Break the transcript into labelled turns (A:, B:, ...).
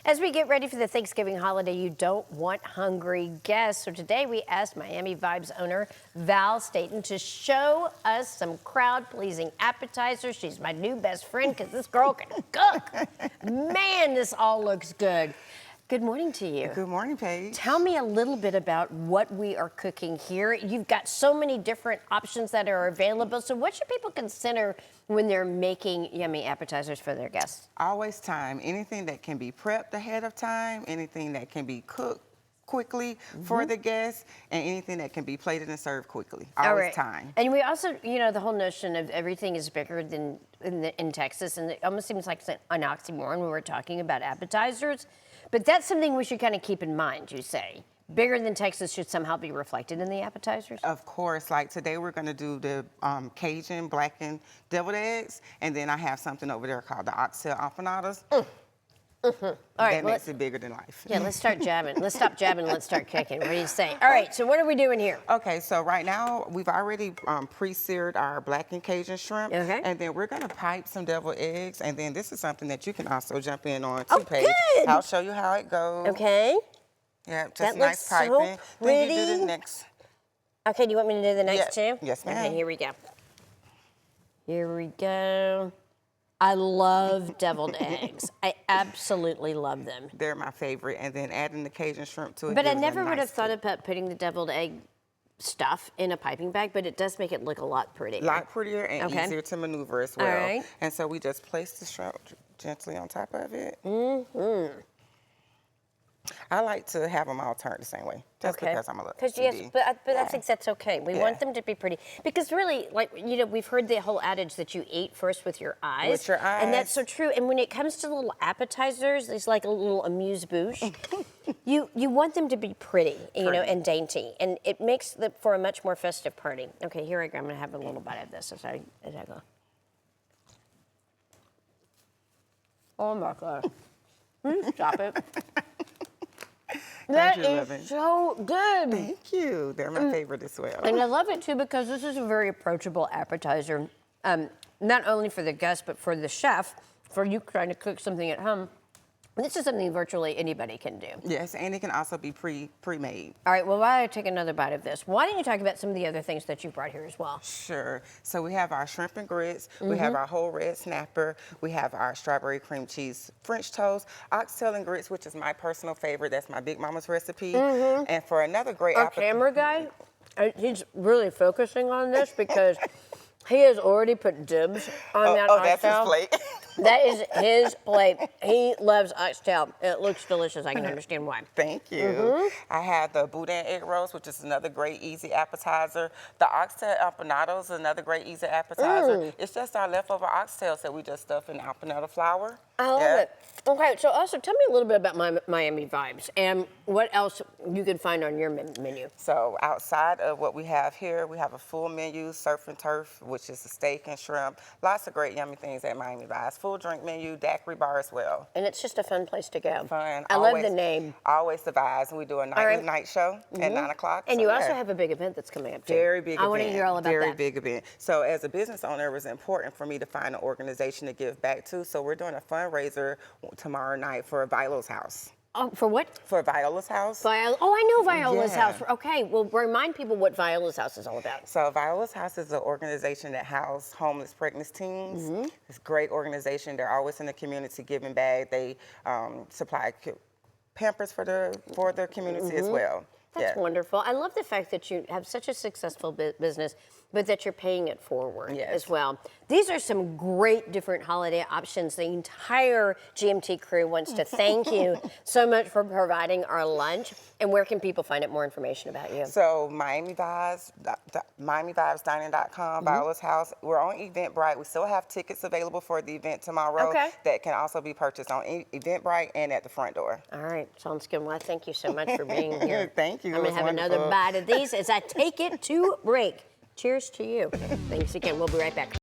A: As we get ready for the Thanksgiving holiday, you don't want hungry guests. So today we asked Miami Vibes owner Val Staten to show us some crowd-pleasing appetizers. She's my new best friend because this girl can cook. Man, this all looks good. Good morning to you.
B: Good morning, Paige.
A: Tell me a little bit about what we are cooking here. You've got so many different options that are available. So what should people consider when they're making yummy appetizers for their guests?
B: Always time. Anything that can be prepped ahead of time, anything that can be cooked quickly for the guests, and anything that can be plated and served quickly. Always time.
A: And we also, you know, the whole notion of everything is bigger than in Texas, and it almost seems like an oxymoron when we're talking about appetizers. But that's something we should kind of keep in mind, you say. Bigger than Texas should somehow be reflected in the appetizers?
B: Of course, like today we're gonna do the Cajun blackened deviled eggs, and then I have something over there called the oxtail empanadas.
A: All right,
B: that makes it bigger than life.
A: Yeah, let's start jabbing. Let's stop jabbing and let's start kicking. What do you say? All right, so what are we doing here?
B: Okay, so right now we've already pre-seared our blackened Cajun shrimp.
A: Okay.
B: And then we're gonna pipe some deviled eggs, and then this is something that you can also jump in on too, Paige.
A: Good.
B: I'll show you how it goes.
A: Okay.
B: Yeah, just
A: That
B: nice
A: looks so
B: piping. Then you do
A: pretty.
B: the next.
A: Okay, do you want me to do the next two?
B: Yes, ma'am.
A: Okay, here we go. Here we go. I love deviled eggs. I absolutely love them.
B: They're my favorite, and then adding the Cajun shrimp to it.
A: But I
B: gives a
A: never would have
B: nice
A: thought about putting the deviled egg stuff in a piping bag, but it does make it look a lot prettier.
B: A lot prettier and
A: Okay.
B: easier to maneuver as well.
A: All right.
B: And so we just place the shrimp gently on top of it. I like to have them all turned the same way, just because I'm a little
A: Yes, but I think that's okay. We want them to be pretty. Because really, like, you know, we've heard the whole adage that you eat first with your eyes.
B: With your eyes.
A: And that's so true. And when it comes to little appetizers, it's like a little amuse-bouche. you want them to be pretty, you know, and dainty. And it makes for a much more festive party. Okay, here I go. I'm going to have a little bite of this as I go. Oh, my God. Stop it. That is so good.
B: Thank you. They're my favorite as well.
A: And I love it too because this is a very approachable appetizer, not only for the guests but for the chef, for you trying to cook something at home. This is something virtually anybody can do.
B: Yes, and it can also be pre-made.
A: All right, well, while I take another bite of this, why don't you talk about some of the other things that you brought here as well?
B: Sure. So we have our shrimp and grits, we have our whole red snapper, we have our strawberry cream cheese French toast, oxtail and grits, which is my personal favorite. That's my Big Mama's recipe. And for another great
A: Our camera guy, he's really focusing on this because he has already put dibs on that oxtail.
B: That's his plate.
A: That is his plate. He loves oxtail. It looks delicious. I can understand why.
B: Thank you. I have the boudin egg rolls, which is another great, easy appetizer. The oxtail empanadas is another great, easy appetizer. It's just our leftover oxtails that we just stuff in empanada flour.
A: I love it. Okay, so also tell me a little bit about Miami Vibes and what else you can find on your menu.
B: So outside of what we have here, we have a full menu, surf and turf, which is a steak and shrimp. Lots of great yummy things at Miami Vibes. Full drink menu, daiquiri bar as well.
A: And it's just a fun place to go.
B: Fun.
A: I love the name.
B: Always the Vibes. We do a nightly night show at 9 o'clock.
A: And you also have a big event that's coming up too.
B: Very big event.
A: I want to hear all about that.
B: Very big event. So as a business owner, it was important for me to find an organization to give back to. So we're doing a fundraiser tomorrow night for Viola's house.
A: Oh, for what?
B: For Viola's house.
A: Oh, I know Viola's
B: Yeah.
A: house. Okay, well, remind people what Viola's house is all about.
B: So Viola's House is an organization that houses homeless pregnant teens. It's a great organization. They're always in the community giving back. They supply Pampers for their community as well.
A: That's wonderful. I love the fact that you have such a successful business, but that you're paying it forward as well. These are some great different holiday options. The entire GMT crew wants to thank you so much for providing our lunch. And where can people find out more information about you?
B: So Miami Vibes, MiamiVibesDining.com, Viola's House. We're on Eventbrite. We still have tickets available for the event tomorrow that can also be purchased on Eventbrite and at the front door.
A: All right, sounds good. Well, thank you so much for being here.
B: Thank you.
A: I'm going to have another bite of these as I take it to break. Cheers to you. Thanks again. We'll be right back.